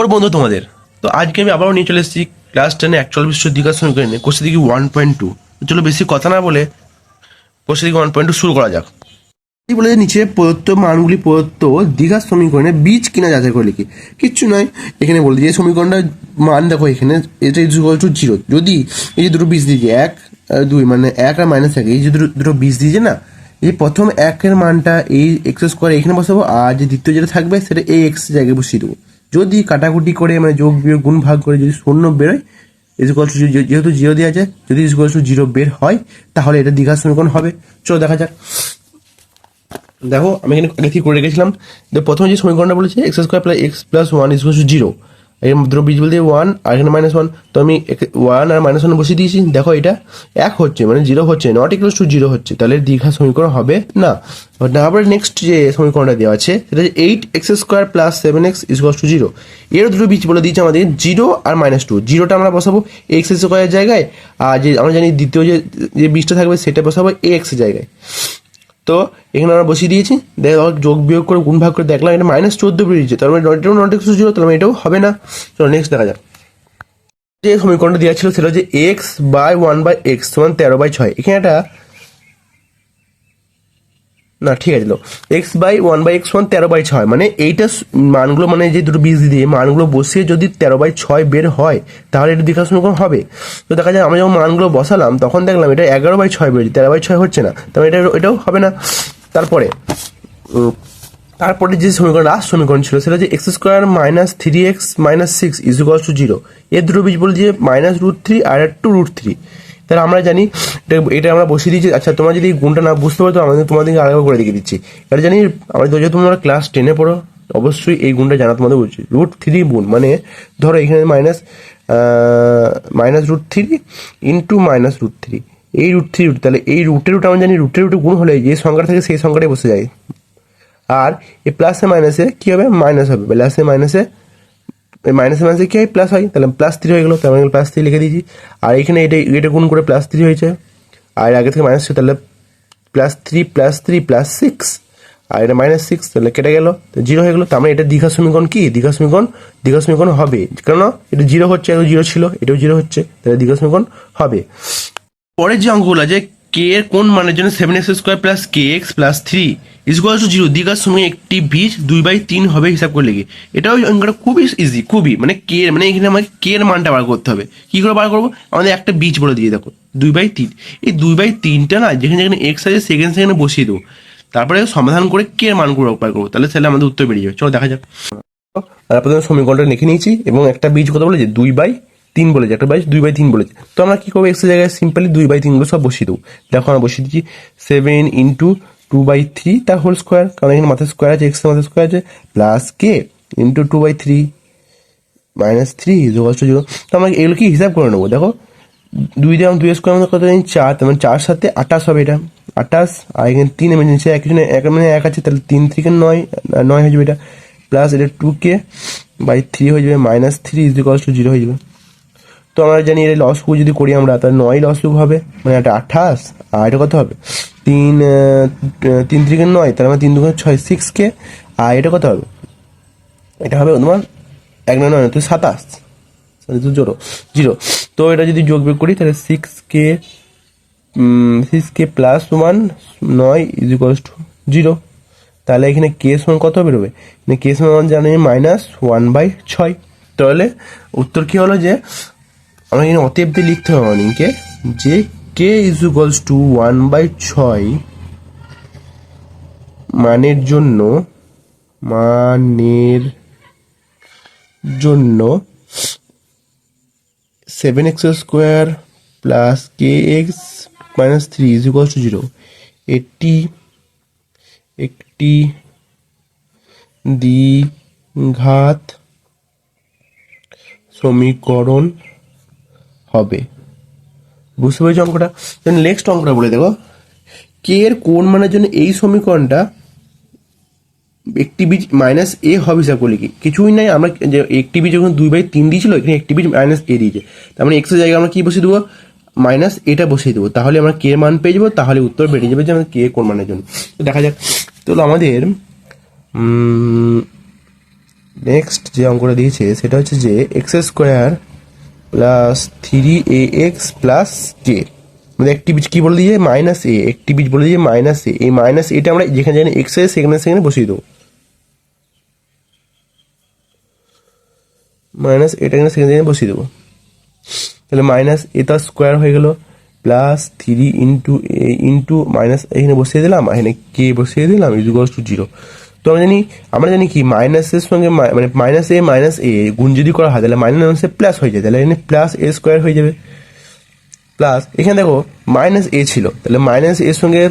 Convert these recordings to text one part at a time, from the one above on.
ওর বন্ধু তোমাদের। তো আজকে আমি আবারও নিয়ে চলে এসেছি ক্লাস 10 অ্যাকচুয়াল বিশ্ব দ্বিঘাত সমীকরণে কোর্সের দিকে 1.2। চলো বেশি কথা না বলে কোর্সের দিকে 1.2 শুরু করা যাক। বলে যে নিচে প্রদত্ত মানগুলি প্রদত্ত দ্বিঘাত সমীকরণে বীজ কিনা যাচাই করে লিখি। কিচ্ছু নয়, এখানে বলে যে সমীকরণটার মান দেখো, এখানে এটা ইজ ইকুয়াল টু 0। যদি এই যে দুটো বীজ দিয়েছে 1 আর 2, মানে 1 আর -1, এই যে দুটো বীজ দিয়েছে না, এই প্রথম 1-এর মানটা এই এক্স স্কোয়ার এখানে বসাবো, আর যে দ্বিতীয় যেটা থাকবে সেটা এই এক্স জায়গায় বসিয়ে দেবো। যদি কাটাকুটি করে মানে যোগ বিয়োগ গুণ ভাগ করে যদি শূন্য বেরোয়, ইজ ইকুয়াল টু, যেহেতু 0 দেওয়া যায়, যদি ইজ ইকুয়াল টু 0 বের হয় তাহলে এটা দ্বিঘাত সমীকরণ হবে। চলো দেখা যাক। দেখো আমি এখানে আগে ঠিক করে রেখেছিলাম। প্রথমে যে সমীকরণটা বলেছে x square plus x plus 1 is equal to 0, এর দুটো বীজ বলতে 1 আর এখানে -1, তো আমি 1 আর -1 বসিয়ে দিয়েছি। দেখো এটা 1 হচ্ছে, মানে 0 হচ্ছে, নট ইকুয়াল টু 0 হচ্ছে, তাহলে দ্বিঘাত সমীকরণ হবে না। তারপরে নেক্সট যে সমীকরণটা দেওয়া আছে সেটা হচ্ছে 8x square plus 7x is equal to 0, এর দুটো বীজ বলে দিয়েছে আমাদের 0 আর -2। 0টা আমরা বসাবো এক্স স্কোয়ারের জায়গায়, আর যে আমরা জানি দ্বিতীয় যে বীজটা থাকবে সেটা বসাবো এক্স জায়গায়। তো এখানে আমরা বসিয়ে দিয়েছি। দেখো যোগ বিয়োগ করে গুণ ভাগ করে দেখলাম এটা -14 বেরিয়েছে, তার মানে এটাও নট ইকুয়াল টু 0, তার মানে এটাও হবে না। চলো নেক্সট দেখা যাক। যে সমীকরণটা দেওয়া ছিল সেটা হচ্ছে এক্স বাই 1/x সমান 13/6। এখানে একটা না, ঠিক আছে, এক্স বাই 1/x সমান 13/6, মানে এইটা মানগুলো, মানে যে দুটো বীজ দিয়ে মানগুলো বসিয়ে যদি 13/6 বের হয় তাহলে এটা দ্বিঘাত সমীকরণ হবে। তো দেখা যায় আমরা যখন মানগুলো বসালাম তখন দেখলাম এটা 11/6 বেরিয়েছে, 13/6 হচ্ছে না, তাহলে এটাও হবে না। তারপরে যে সমীকরণ লাস্ট সমীকরণ ছিল সেটা হচ্ছে x square -3x -6 is equal to 0, এর দুটো বীজ বলে যে -√3 আর একটু √3। তাহলে আমরা জানি এটা আমরা বসিয়ে দিয়েছি। আচ্ছা, তোমরা যদি গুণটা না বুঝতে পারো তো আমাদের তোমাদেরকে আরেকবার করে দেখিয়ে দিচ্ছি। এটা জানি আমাদের যেহেতু তোমরা ক্লাস 10-এ পড়ো, অবশ্যই এই গুণটা জানা তোমাদের উচিত। √3 গুণ, মানে ধরো এখানে -√3 ইন্টু -√3, এই √3, তাহলে এই রুটের রুট আমরা জানি, রুটের রুটে গুণ হলে যে সংখ্যাটা থাকে সেই সংখ্যাটাই বসে যায়। আর এই প্লাসে মাইনাসে কি হবে, মাইনাস হবে, প্লাসে মাইনাসে মাইনাসে কি হয়, প্লাস হয়, তাহলে +3 হয়ে গেলো, তাহলে +3 লিখে দিয়েছি। আর এখানে এটা গুণ করে +3 হয়েছে, আর আগে থেকে মাইনাস ছিল, তাহলে +3 আর এটা -6, তাহলে কেটে গেল, 0 হয়ে গেলো। তার মানে এটা দ্বিঘাত সমীকরণ কি, দ্বিঘাত সমীকরণ হবে, কারণ এটা 0 হচ্ছে, এটাও 0 ছিল, এটাও 0 হচ্ছে, তাহলে দ্বিঘাত সমীকরণ হবে। পরের যে অঙ্কগুলো আছে, কে এর কোন মানের জন্য 7x square plus kx plus 3 is equal to 0, দ্বিঘাত সমীকরণ একটি বীজ 2/3 হবে হিসাব করে লিখি। এটাও অঙ্কটা খুবই ইজি, খুবই, মানে কে মানে এখানে আমাকে কে এর মানটা বার করতে হবে। কি করে বার করবো, আমাদের একটা বীজ বলে দিয়ে দেখো 2/3, এই 2/3টা না যেখানে যেখানে এক্স আছে সেখানে বসিয়ে দেবো, তারপরে সমাধান করে কে এর মানগুলো বার করবো, তাহলে আমাদের উত্তর বেরিয়ে যাবে। চলো দেখা যাক। প্রথমে সমীকরণটা লিখে নিয়েছি এবং একটা বীজ কথা বলেছে 2/3 বলেছে, একটা বীজ 2/3 বলেছে। তো আমরা কি করবো, এক্স এর জায়গায় সিম্পলি 2/3 গুলো সব বসিয়ে দেবো। দেখো আমরা বসিয়ে দিচ্ছি 7 ইন্টু 2/3 তার হোল স্কোয়ার, কারণ এখানে মাথায় স্কোয়ার আছে, এক্স এর মাথায় স্কোয়ার আছে, plus K into 2/3 -3 is equal to 0। তো আমরা এগুলো কি হিসাব করে নেবো। দেখো 2 দিয়ে 2 স্কোয়ার আমাদের কত জানি 4, তার মানে 4 সাথে 28 হবে, এটা 28, আর এখানে 3 এমনি নিচে এক মানে 1 আছে, তাহলে 3 থেকে 9 হয়ে যাবে এটা, প্লাস এটা 2k/3 হয়ে যাবে, -3 ইজ ইকুয়াল টু 0 হয়ে যাবে। তো আমরা জানি এটা লসগু যদি করি আমরা, তাহলে 9 লসগু হবে, মানে এটা 28, আর এটা কত হবে 3 থেকে 9, তাহলে আমার 3 2 6 6k, আর এটা কত হবে, এটা হবে তোমার 1 9 9 তো 27, 0। তো এটা যদি যোগ বিয়োগ করি তাহলে 6k plus 1 9 is equal to 0। তাহলে এখানে কে সমান কত বেরোবে, কে সমান জানি -1/6। তাহলে উত্তর কি হলো, যে আমরা এখানে অতএব দিয়ে লিখতে হবে আমাদেরকে যে কে ইজ ইকুয়ালস টু 1/6 মানের জন্য 7x square plus kx minus 3 is equal to 0, এটি একটি দ্বিঘাত সমীকরণ হবে। বুঝতে পেরেছি অঙ্কটা। নেক্সট অঙ্কটা বলে দেখো, কে এর কোন মানের জন্য এই সমীকরণটা একটি বীজ -a হবে হিসাব করলে কি, কিছুই নাই, আমরা যে একটি বীজ যখন 2/3 দিয়েছিল, এখানে একটি বীজ -a দিয়েছে, তার মানে এক্স এর জায়গায় আমরা কি বসিয়ে দেবো, এটা বসিয়ে দেবো, তাহলে আমরা কে এর মান পেয়ে যাবো, তাহলে উত্তর বেরিয়ে যাবে যে আমাদের কে কোন মানের জন্য। তো দেখা যাক। তো আমাদের নেক্সট যে অঙ্কটা দিয়েছে সেটা হচ্ছে যে x square plus 3ax plus k, মানে একটি বীজ কি বলে দিয়ে মাইনাস এ, একটি বীজ বলে দিয়ে মাইনাস এ, এই মাইনাস এটা আমরা যেখানে যেখানে এক্স আছে সেখানে সেখানে বসিয়ে দেবো, মাইনাস এটা এখানে সেখানে সেখানে বসিয়ে দেবো। তাহলে মাইনাস এ তার স্কোয়ার হয়ে গেল প্লাস 3 ইন্টু মাইনাস এখানে বসিয়ে দিলাম, এখানে কে বসিয়ে দিলাম ইকুয়ালস টু 0। তো আমরা জানি কি মাইনাসের সঙ্গে মানে মাইনাস এ গুণ যদি করা হয় তাহলে মাইনাস প্লাস হয়ে যায়, তাহলে এখানে প্লাস এ স্কোয়ার হয়ে যাবে। প্লাস এখানে দেখো মাইনাস এ ছিল, তাহলে মাইনাস এর সঙ্গে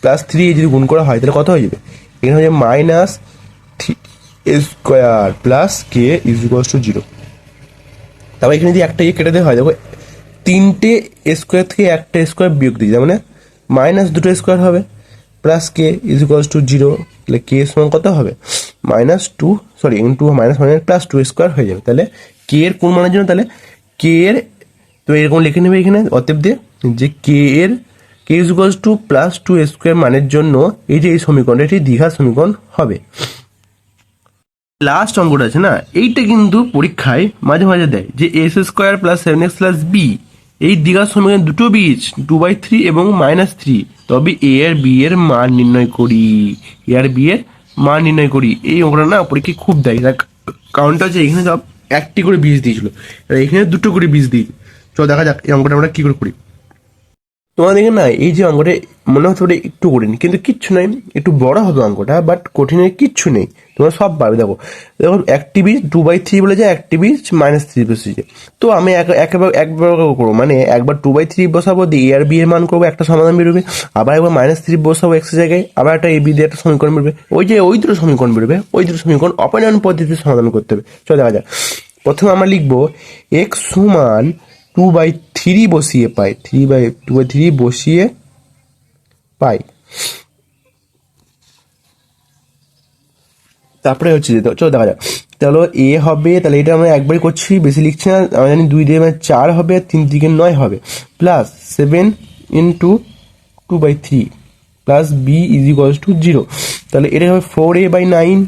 প্লাস 3 যদি গুণ করা হয় তাহলে কত হয়ে যাবে, এখানে হয়ে যাবে minus A square plus K equals to 0। তারপর এখানে যদি একটা কেটে দেওয়া হয়, দেখো 3টে স্কোয়ার থেকে একটা স্কোয়ার বিয়োগ দিয়ে মানে মাইনাস 2টো স্কোয়ার হবে প্লাস কে ইকুয়ালস টু 0, তাহলে কে সমান কত হবে ইন্টু মাইনাস প্লাস 2 স্কোয়ার হয়ে যাবে। তাহলে কে এর কোন মানের জন্য, তাহলে কে এর তো এরকম লিখে নেবে এখানে অতএব দিয়ে যে কে ইকুয়ালস টু প্লাস 2 স্কোয়ার মানের জন্য এই যে এই সমীকরণটা এটি দ্বিঘাত সমীকরণ হবে। লাস্ট অঙ্কটা আছে না, এইটা কিন্তু পরীক্ষায় মাঝে মাঝে দেয় যে S square plus 7x plus B এই দ্বিঘাত সমীকরণের দুটো বীজ 2/3 এবং -3, তবে এ আর বি এর মান নির্ণয় করি, এই অঙ্কটা না পরীক্ষায় খুব দেয়। কারণটা হচ্ছে এখানে সব একটি করে বীজ দিয়েছিল, এখানে দুটো করে বীজ দিয়েছে। চল দেখা যাক এই অঙ্কটা আমরা কি করে করি। তোমাদেরকে না এই যে অঙ্কটা মনে হচ্ছে ওটা একটু কঠিন, কিন্তু কিচ্ছু নাই, একটু বড় হবে অঙ্কটা, বাট কঠিনের কিচ্ছু নেই, তোমরা সব পারবে। দেখো একটি বীজ 2/3 বলে যায়, একটি বীজ -3 বসেছে। তো আমি একবার করবো, মানে একবার 2/3 বসাবো দিয়ে এ আর বি এর মান করবো, একটা সমাধান বেরোবে। আবার একবার -3 বসাবো এক্স জায়গায়, আবার একটা এ বি দিয়ে একটা সমীকরণ বেরোবে। ওই দুটো সমীকরণ বেরোবে, ওই দুটো সমীকরণ অপারেন্ট পদ্ধতিতে সমাধান করতে হবে। চল দেখা যাক। প্রথমে আমরা লিখবো এক্স সমান 2/3 বসিয়ে পাই, 2/3 বসিয়ে পাই। তারপরে হচ্ছে যে চলো দেখা যাক, তাহলে এ হবে, তাহলে এটা আমরা একবারই করছি, বেশি লিখছি না। আমরা জানি 2 দিয়ে 4 হবে, 3 দিকে 9 হবে, plus 7 into 2/3 plus B equals to 0। তাহলে এটা হবে 4a/9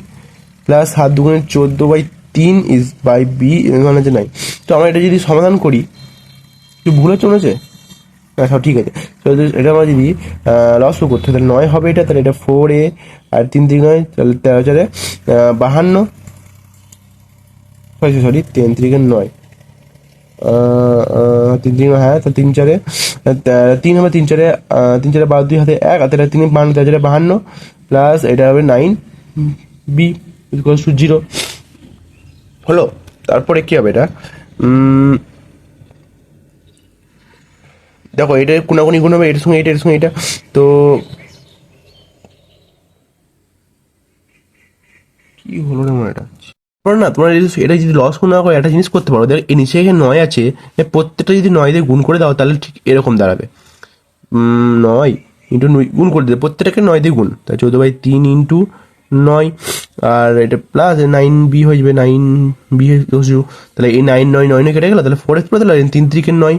প্লাস 7 দুগুণে 14/3 ইজ বাই বি মানে হচ্ছে 9। তো আমরা এটা যদি সমাধান করি, একটু ভুল হচ্ছে মনে হচ্ছে, হ্যাঁ সব ঠিক আছে। এটা আমরা যদি লসও করতে তাহলে 9 হবে এটা, তাহলে এটা 4a আর 3 দিক 9, তাহলে 13 52, সরি 3 3 9 3 3 হ্যাঁ, তো 3 4 3 হবে, 3 4 3 4 12 2 হাতে 1, আর 3 52 3 52 প্লাস এটা হবে 9 বি ইকুয়ালস টু 0 হলো। তারপরে কি হবে এটা, দেখো এটা কোনাকুনি গুণ হবে, এটার সঙ্গে এটা, এর সঙ্গে এটা, তো কি হলো রে এটা না। তোমরা এটা যদি লস না করে একটা জিনিস করতে পারো, দেখো এই নিচে এখানে 9 আছে, প্রত্যেকটা যদি 9 দিয়ে গুণ করে দাও তাহলে ঠিক এরকম দাঁড়াবে 9 ইন্টু গুণ করে দেবে, প্রত্যেকটাকে 9 দিয়ে গুণ, তাই 14/3 ইন্টু 9, আর এটা প্লাস 9b হয়ে যাবে, 9b তাহলে এই 9 9 9 কেটে গেল, তাহলে 4x পড়ে, তাহলে 3 3 9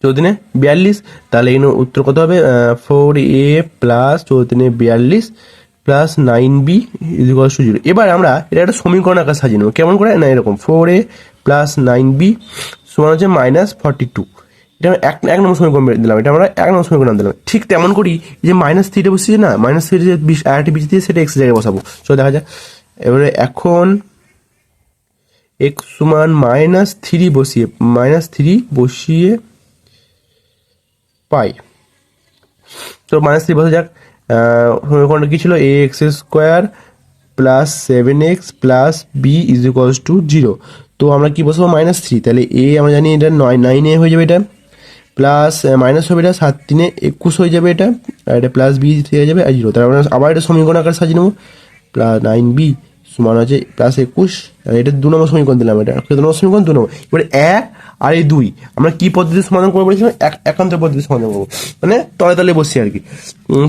14 42, তাহলে এই উত্তর কত হবে 4a plus 14 42 plus 9b equals to 0। এবার আমরা এটা একটা সমীকরণ আকার সাজিয়ে নেবো, কেমন করে না, এরকম 4a প্লাস 9b সমান হচ্ছে -42। এটা এক নম্বর সমীকরণ দিলাম, এটা আমরা 1 নম্বর সমীকরণ দিলাম। ঠিক তেমন করি যে -3 বসিয়ে না, -3 যে আরেকটি বীজ দিয়ে সেটা এক্স জায়গায় বসাবো। চলো দেখা যাক। এবারে এখন x সমান -3 বসিয়ে পাই, তো -3 বসে যাক। সমীকরণটা কি ছিল, ax square plus 7x plus B is equals to 0। তো আমরা কি বসবো -3, তাহলে a আমরা জানি এটা 9 হয়ে যাবে, এটা প্লাস মাইনাস হবে, এটা 7 3 21 হয়ে যাবে, এটা আর এটা প্লাস বি হয়ে যাবে আর 0। তাহলে আমরা আবার এটা সমীকরণ আকার সাজিয়ে নেবো, প্লাস 9b সমান আছে প্লাস 21, এটা 2 নম্বর সমীকরণ দিলাম, এটা 2 নম্বর সমীকরণ 2 নম্বর। এবারে 1 আর এই 2 আমরা কি পদ্ধতিতে সমাধান করবো বলেছিলাম, একান্তর পদ্ধতিতে সমাধান করবো, মানে তলে তলে বসি আর কি।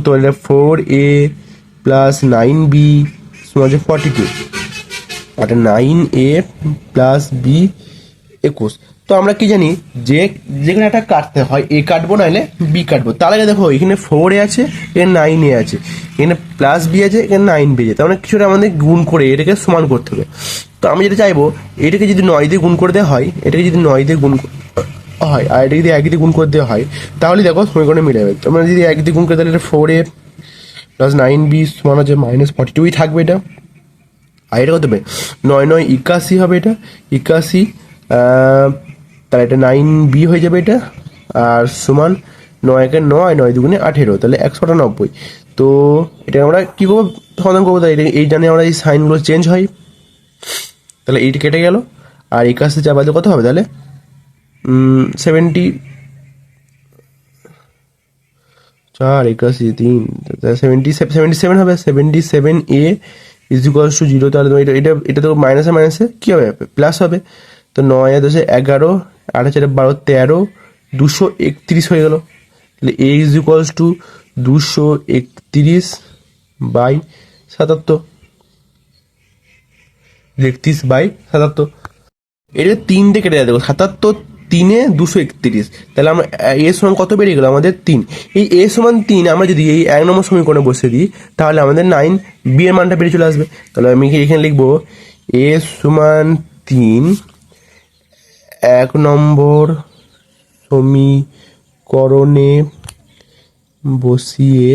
তো এটা 4a প্লাস 9b সমান আছে 42, আর 9a প্লাস b 21। তো আমরা কি জানি যে যেখানে একটা কাটতে হয় এ কাটবো নাহলে বি কাটবো। তার আগে দেখো এখানে 4 আছে, এখানে 9 আছে, এখানে প্লাস বি আছে, এখানে 9 বি আছে, তার মানে কিছুটা আমাদের গুণ করে এটাকে সমান করতে হবে। তো আমি যেটা চাইবো এটাকে যদি 9 দিয়ে গুণ করে দেওয়া হয়, এটাকে যদি 9 দিয়ে গুণ হয় আর এটা যদি 1 দিয়ে গুণ করে দেওয়া হয়, তাহলে দেখো সমীকরণে মিলে যাবে। তোমরা যদি 1 দিয়ে গুণ করে তাহলে এটা 4a প্লাস 9b সমান হচ্ছে -42ই থাকবে এটা। আর এটা কত হবে 9 9 81 হবে, এটা 81, তাহলে এটা 9b হয়ে যাবে এটা, আর সমান 9 একে 9, 9 দুগুণে 18, তাহলে 198। তো এটা আমরা কী করবো সমাধান করবো, তাই এই জানি আমরা এই সাইনগুলো চেঞ্জ হয়, তাহলে এইটা কেটে গেল আর 81 চার বাদে কত হবে তাহলে 70, 4 81 3 77 হবে। 77a ইজ ইকুয়ালস টু 0, তাহলে এটা এটা এটা তো মাইনাসে মাইনাসে কী হবে প্লাস হবে। তো 9 আর 10 11, 8 4 12 13, 231 হয়ে গেল। তাহলে a is equals to 231 by 77, 31 by 77। এটা 3 দিয়ে কেটে দেবো, 77 3-এ 231, তাহলে আমরা এ সমান কত বেরিয়ে গেল আমাদের 3। এই এ সমান 3 আমরা যদি এই 1 নম্বর সমীকরণে বসে দিই তাহলে আমাদের 9 বি এর মানটা বেরিয়ে চলে আসবে। তাহলে আমি এখানে লিখবো এ সমান 3 1 নম্বর সমীকরণে বসিয়ে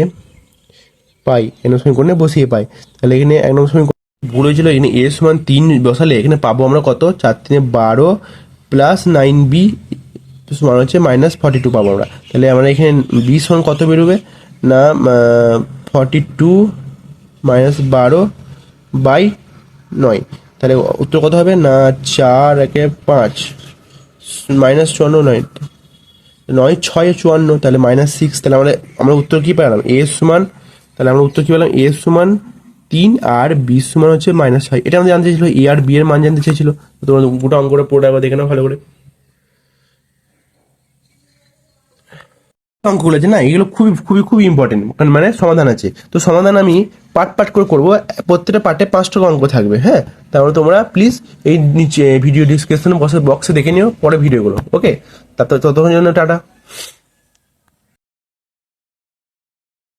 পাই, এন সমীকরণে বসিয়ে পাই। তাহলে এখানে 1 নম্বর সমীকরণ ভুল হয়েছিল, এখানে এ সমান 3 বসালে এখানে পাবো আমরা কত 4 3 12 প্লাস 9b সমান হচ্ছে -42 পাবো আমরা। তাহলে আমরা এখানে বি সমান কত বেরোবে না 42 -12 বাই 9, তাহলে উত্তর কত হবে না 4 একে 5 -54 9 9 6 54, তাহলে -6। তাহলে আমরা উত্তর কি পেলাম এ সমান, তাহলে আমরা উত্তর কি পেলাম এ সমান 3 আর বি সমান হচ্ছে -6। এটা আমাদের জানতে চেয়েছিল এ আর বি এর মান জানতে চেয়েছিল। তোমরা গোটা অঙ্কটা পড়ে একবার দেখে নাও ভালো করে। অঙ্কগুলো আছে না এগুলো খুবই খুবই খুবই ইম্পর্টেন্ট, মানে সমাধান আছে। তো সমাধান আমি পার্ট করে করবো, প্রত্যেকটা পার্টে 5টা অঙ্ক থাকবে। হ্যাঁ, তারপরে তোমরা প্লিজ এই নিচে ভিডিও ডিসক্রিপশন বক্সে দেখে নিও পরে ভিডিওগুলো। ওকে, ততক্ষণ জন্য টাটা।